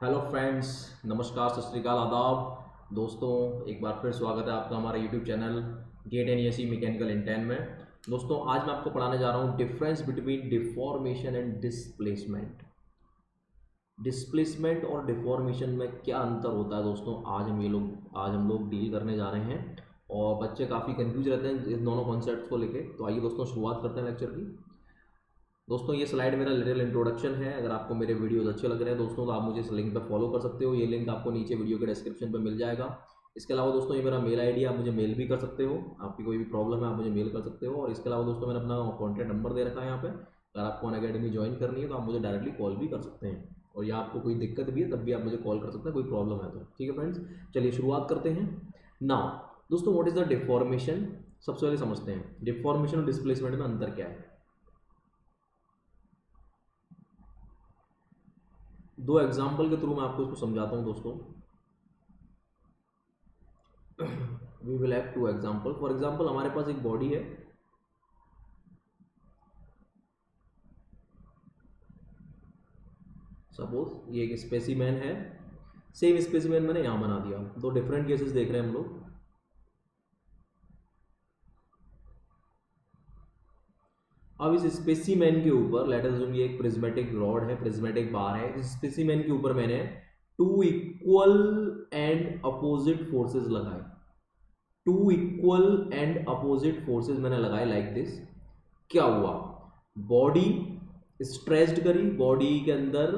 Hello friends, नमस्कार, सत श्रीकाल, आदाब दोस्तों। एक बार फिर स्वागत है आपका हमारे YouTube channel GATE N S C mechanical in 10 में। दोस्तों आज मैं आपको पढ़ाने जा रहा हूँ difference between deformation and displacement. Displacement और डिफॉर्मेशन में क्या अंतर होता है दोस्तों, आज हम लोग डील करने जा रहे हैं। और बच्चे काफ़ी कंफ्यूज रहते हैं इन दोनों कॉन्सेप्ट्स को लेके। तो आइए दोस्तों शुरुआत करते हैं लेक्चर की। दोस्तों ये स्लाइड मेरा लिटिल इंट्रोडक्शन है। अगर आपको मेरे वीडियोस अच्छे लग रहे हैं दोस्तों तो आप मुझे इस लिंक पे फॉलो कर सकते हो। ये लिंक आपको नीचे वीडियो के डिस्क्रिप्शन पे मिल जाएगा। इसके अलावा दोस्तों ये मेरा मेल आईडी, आप मुझे मेल भी कर सकते हो। आपकी कोई भी प्रॉब्लम है आप मुझे मेल कर सकते हो। और इसके अलावा दोस्तों मैंने अपना कॉन्टैक्ट नंबर दे रखा है यहाँ पे। अगर आपको अनअकैडमी ज्वाइन करनी है तो आप मुझे डायरेक्टली कॉल भी कर सकते हैं। और या आपको कोई दिक्कत भी है तब भी आप मुझे कॉल कर सकते हैं, कोई प्रॉब्लम है तो। ठीक है फ्रेंड्स, चलिए शुरुआत करते हैं। नाउ दोस्तों, व्हाट इज द डिफॉर्मेशन। सबसे पहले समझते हैं डिफॉर्मेशन और डिस्प्लेसमेंट में अंतर क्या है। दो एग्जाम्पल के थ्रू मैं आपको इसको समझाता हूं दोस्तों। We will have to example. For example हमारे पास एक बॉडी है। सपोज ये एक स्पेसिमेन है। सेम स्पेसिमेन मैंने यहां बना दिया। दो डिफरेंट केसेस देख रहे हैं हम लोग। अब इस स्पेसिमेन के ऊपर लेट अस अज्यूम ये एक प्रिज्मेटिक रॉड है, प्रिज्मेटिक बार है। इस स्पेसिमेन के ऊपर मैंने two equal and opposite forces लगाए। Two equal and opposite forces मैंने लगाए लाइक दिस। क्या हुआ, बॉडी स्ट्रेच्ड करी, बॉडी के अंदर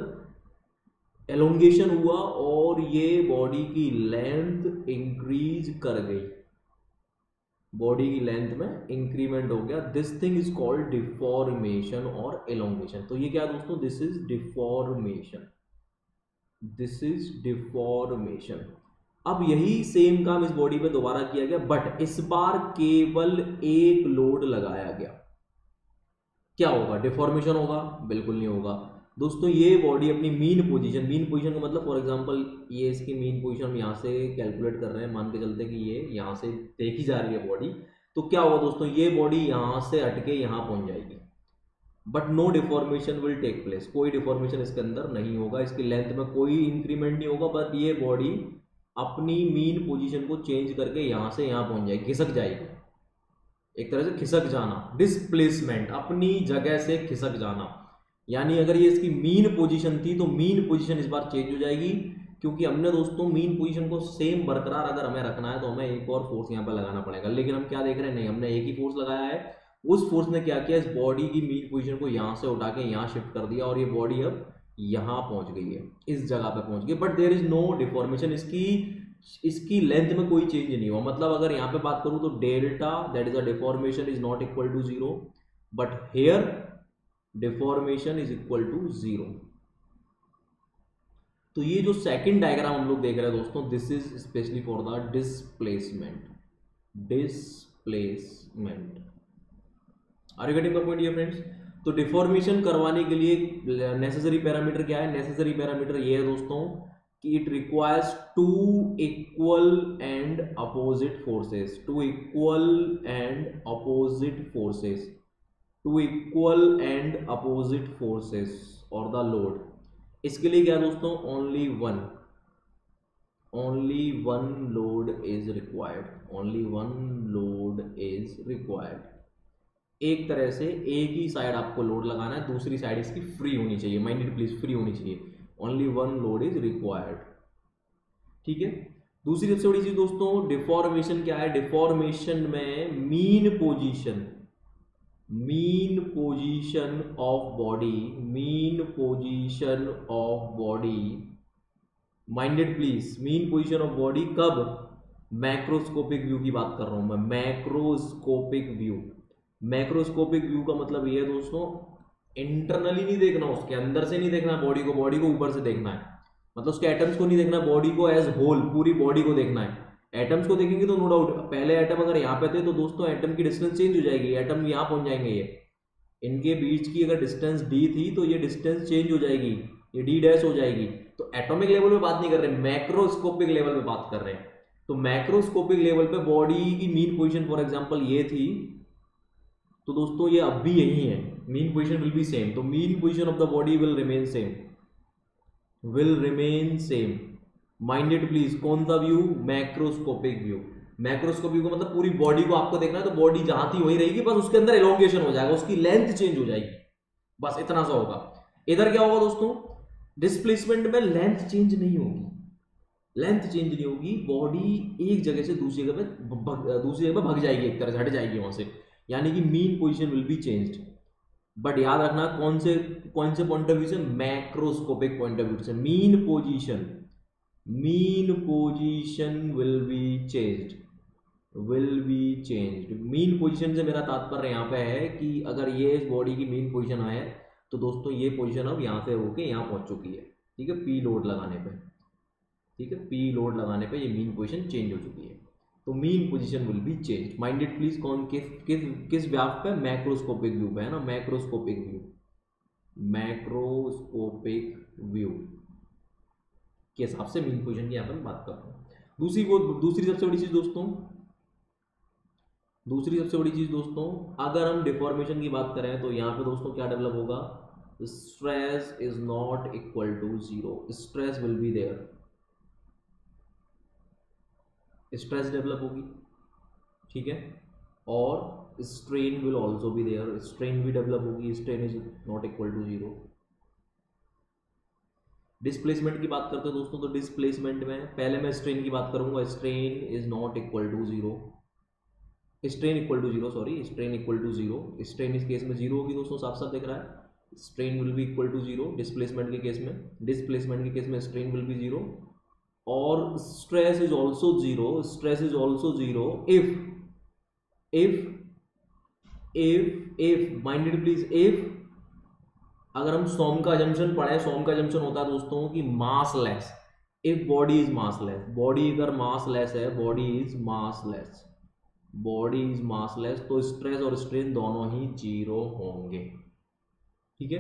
एलोंगेशन हुआ और ये बॉडी की लेंथ इंक्रीज कर गई। बॉडी की लेंथ में इंक्रीमेंट हो गया। This thing is called deformation और एलोंगेशन। तो ये क्या है दोस्तों, this is deformation. This is deformation. अब यही सेम काम इस बॉडी पे दोबारा किया गया, बट इस बार केवल एक लोड लगाया गया। क्या होगा, डिफॉर्मेशन होगा? बिल्कुल नहीं होगा दोस्तों। ये बॉडी अपनी मीन पोजीशन का मतलब फॉर एग्जांपल ये इसकी मीन पोजीशन हम यहाँ से कैलकुलेट कर रहे हैं। मान के चलते कि ये यहाँ से देखी जा रही है बॉडी। तो क्या होगा दोस्तों, ये बॉडी यहाँ से हटके यहाँ पहुंच जाएगी, but no deformation will take place. कोई डिफॉर्मेशन इसके अंदर नहीं होगा, इसकी लेंथ में कोई इंक्रीमेंट नहीं होगा। बट ये बॉडी अपनी मीन पोजीशन को चेंज करके यहाँ से यहाँ पहुंच जाएगी, खिसक जाएगी, एक तरह से खिसक जाना। डिस्प्लेसमेंट, अपनी जगह से खिसक जाना। यानी अगर ये इसकी मीन पोजीशन थी तो मीन पोजीशन इस बार चेंज हो जाएगी, क्योंकि हमने दोस्तों मीन पोजीशन को सेम बरकरार अगर हमें रखना है तो हमें एक और फोर्स यहाँ पर लगाना पड़ेगा। लेकिन हम क्या देख रहे हैं, नहीं, हमने एक ही फोर्स लगाया है। उस फोर्स ने क्या किया, इस बॉडी की मीन पोजीशन को यहाँ से उठा के यहाँ शिफ्ट कर दिया और ये बॉडी अब यहाँ पहुंच गई है, इस जगह पे पहुंच गई। But there is no deformation. इसकी लेंथ में कोई चेंज नहीं हुआ। मतलब अगर यहाँ पे बात करूं तो delta that is a deformation is not equal to zero, but here deformation is equal to zero. तो ये जो सेकंड डायग्राम हम लोग देख रहे हैं दोस्तों, this is specially for the displacement. Displacement, are you getting the point friends? तो डिफॉर्मेशन करवाने के लिए नेसेसरी पैरामीटर क्या है? नेसेसरी पैरामीटर ये है दोस्तों कि it requires two equal and opposite forces. Two equal and opposite forces, two equal and opposite forces और द लोड। इसके लिए क्या दोस्तों, only one load is required. Only one load is required. एक तरह से एक ही साइड आपको लोड लगाना है, दूसरी साइड इसकी फ्री होनी चाहिए। माइंड इट प्लीज, फ्री होनी चाहिए। Only one load is required. ठीक है। दूसरी सबसे बड़ी चीज दोस्तों, डिफॉर्मेशन क्या है? डिफॉर्मेशन में mean position of body, minded please, mean position of body कब? मैक्रोस्कोपिक व्यू की बात कर रहा हूं मैं, मैक्रोस्कोपिक व्यू। मैक्रोस्कोपिक व्यू का मतलब ये है दोस्तों, इंटरनली नहीं देखना, उसके अंदर से नहीं देखना बॉडी को ऊपर से देखना है। मतलब उसके एटम्स को नहीं देखना, बॉडी को एज होल, पूरी बॉडी को देखना है। एटम्स को देखेंगे तो नो डाउट, पहले एटम अगर यहाँ पे थे तो दोस्तों एटम की डिस्टेंस चेंज हो जाएगी, एटम यहाँ पहुंच जाएंगे। ये इनके बीच की अगर डिस्टेंस डी थी तो ये डिस्टेंस चेंज हो जाएगी, ये डी डैश हो जाएगी। तो एटॉमिक लेवल पे बात नहीं कर रहे, मैक्रोस्कोपिक लेवल पे बात कर रहे हैं। तो मैक्रोस्कोपिक लेवल पे बॉडी की मीन पोजीशन फॉर एग्जांपल ये थी, तो दोस्तों ये अब भी यही है, mean position will be same. तो mean position of the body will remain same, will remain same. Minded please, कौन सा व्यू? Macroscopic view. मैक्रोस्कोपिक को मतलब पूरी बॉडी को आपको देखना है, तो बॉडी जहां थी वही रहेगी, बस उसके अंदर एलोंगेशन हो जाएगा, उसकी लेंथ चेंज हो जाएगी, बस इतना सा होगा। इधर क्या होगा दोस्तों? डिस्प्लेसमेंट में लेंथ चेंज नहीं होगी, लेंथ चेंज नहीं होगी, बॉडी एक जगह से दूसरी जगह पे भाग जाएगी, एक तरह से हट जाएगी वहां से, यानी कि mean position will be changed. But याद रखना कौन से पॉइंट ऑफ व्यू से? मैक्रोस्कोपिक पॉइंट ऑफ व्यू से। Mean position will be changed. Mean position से मेरा तात्पर्य यहाँ पे है कि अगर ये इस बॉडी की मीन पोजीशन आए तो दोस्तों ये पोजीशन अब यहाँ से होके यहाँ पहुंच चुकी है, ठीक है, पी लोड लगाने पे, ठीक है, पी लोड लगाने पे ये मीन पोजीशन चेंज हो चुकी है, तो mean position will B change. Minded please, कौन किस व्याप पे? मैक्रोस्कोपिक व्यू पे है ना, मैक्रोस्कोपिक व्यू के हिसाब से मीन पोजीशन की यहाँ पर बात करते हैं। दूसरी सबसे बड़ी चीज दोस्तों, अगर हम डिफॉर्मेशन की बात करें तो यहाँ पे दोस्तों क्या डेवलप होगा? Stress is not equal to zero, stress will be there, stress develop होगी, ठीक है, और strain will also be there, strain भी डेवलप होगी, strain is not equal to zero. Displacement की बात करते हैं दोस्तों, तो डिस्प्लेसमेंट में पहले मैं स्ट्रेन की बात करूंगा, strain is not equal to zero, strain equal to zero, strain इस केस में जीरो होगी दोस्तों, साफ साफ दिख रहा है, strain will be equal to zero displacement के केस में स्ट्रेन विल बी जीरो, और stress is also zero if minded please, if अगर हम सोम का जंक्शन पढ़े, सोम का जंक्शन होता है दोस्तों कि massless, if body is massless, body अगर मासलेस है, बॉडी इज मासलेस, तो स्ट्रेस और स्ट्रेन दोनों ही जीरो होंगे, ठीक है,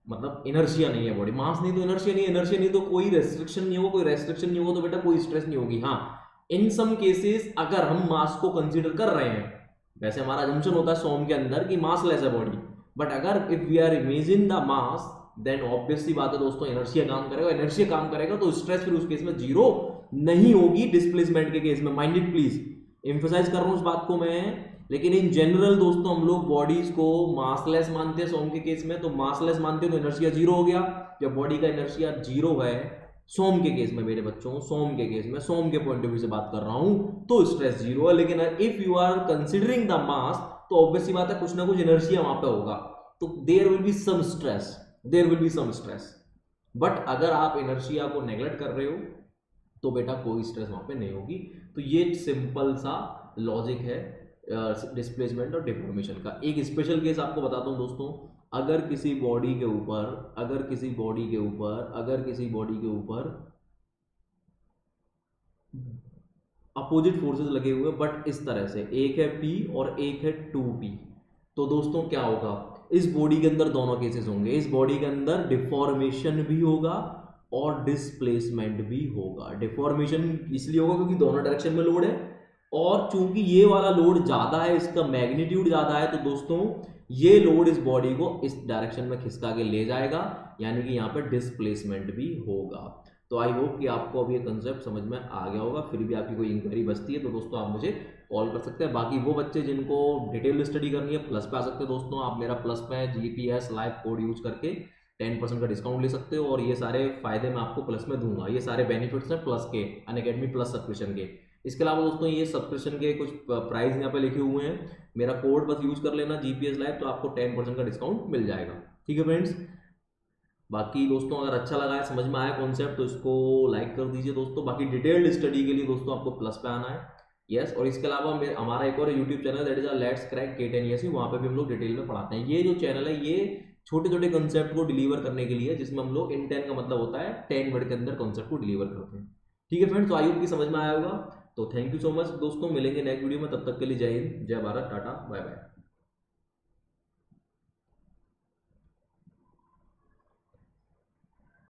मतलब इनर्शिया नहीं है, बॉडी मास नहीं तो इनर्शिया नहीं तो कोई रेस्ट्रिक्शन नहीं होगा, तो बेटा कोई स्ट्रेस नहीं होगी। हाँ, इन सम केसेस अगर हम मास को कंसीडर कर रहे हैं, वैसे हमारा जंक्शन होता है सोम के अंदर कि मासलेस है बॉडी, बट अगर if we are imagine the mass, then obviously बात है दोस्तों इनर्शिया काम करेगा, तो स्ट्रेस फिर उस केस में जीरो नहीं होगी डिस्प्लेसमेंट के केस में। माइंडेड प्लीज, एम्फसाइज कर रहा हूं उस बात को मैं, लेकिन इन जनरल दोस्तों हम लोग बॉडीज को मासलेस मानते हैं सोम के केस में, तो मासलेस मानते हैं तो इनर्शिया जीरो हो गया, जब बॉडी का इनर्शिया जीरो है सोम के केस में, मेरे बच्चों सोम के केस में, सोम के पॉइंट ऑफ व्यू से बात कर रहा हूं, तो स्ट्रेस जीरो है। लेकिन if you are considering the mass, तो ऑब्वियसली बात है कुछ ना कुछ इनर्शिया वहां पे होगा, तो there will be some stress, but अगर आप इनर्शिया को नेग्लेक्ट कर रहे हो तो बेटा कोई स्ट्रेस वहां पे नहीं होगी। तो ये सिंपल सा लॉजिक है डिस्प्लेसमेंट और डिफॉर्मेशन का। एक स्पेशल केस आपको बताता हूं दोस्तों, अगर किसी बॉडी के ऊपर अपोजिट फोर्सेस लगे हुए, बट इस तरह से, एक है P और एक है 2P, तो दोस्तों क्या होगा? इस बॉडी के अंदर दोनों केसेस होंगे, इस बॉडी के अंदर डिफॉर्मेशन भी होगा और डिस्प्लेसमेंट भी होगा। डिफॉर्मेशन इसलिए होगा क्योंकि दोनों डायरेक्शन में लोड है, और चूंकि ये वाला लोड ज्यादा है, इसका मैग्नीट्यूड ज्यादा है, तो दोस्तों ये लोड इस बॉडी को इस डायरेक्शन में खिसका के ले जाएगा, यानी कि यहाँ पे डिस्प्लेसमेंट भी होगा। तो आई होप कि आपको अब ये कंसेप्ट समझ में आ गया होगा। फिर भी आपकी कोई इंक्वायरी बचती है तो दोस्तों आप मुझे कॉल कर सकते हैं। बाकी वो बच्चे जिनको डिटेल स्टडी करनी है प्लस पे आ सकते हैं दोस्तों, आप मेरा प्लस पे GPS लाइव कोड यूज करके 10% का डिस्काउंट ले सकते हो, और ये सारे फायदे मैं आपको प्लस में दूंगा, ये सारे बेनिफिट्स हैं प्लस के, अनअकैडमी प्लस सब्सक्रिप्शन के। इसके अलावा दोस्तों ये सब्सक्रिप्शन के कुछ प्राइस यहाँ पे लिखे हुए हैं, मेरा कोड बस यूज कर लेना GPS लाइव, तो आपको 10% का डिस्काउंट मिल जाएगा, ठीक है फ्रेंड्स। बाकी दोस्तों अगर अच्छा लगा है, समझ में आया कॉन्सेप्ट, तो इसको लाइक कर दीजिए दोस्तों। बाकी डिटेल्ड स्टडी के लिए दोस्तों आपको प्लस पे आना है, यस। और इसके अलावा हमारा एक और YouTube channel that is let's crack K10ESE, वहाँ पे भी हम लोग डिटेल में पढ़ाते हैं। ये जो चैनल है ये छोटे छोटे कंसेप्ट को डिलीवर करने के लिए, जिसमें हम लोग इन 10 का मतलब होता है 10 मिनट के अंदर कॉन्सेप्ट को डिलीवर करते हैं, ठीक है फ्रेंड्स। तो आई होप कि समझ में आया होगा। तो थैंक यू सो मच दोस्तों, मिलेंगे नेक्स्ट वीडियो में, तब तक के लिए जय हिंद, जय भारत, टाटा, बाय बाय।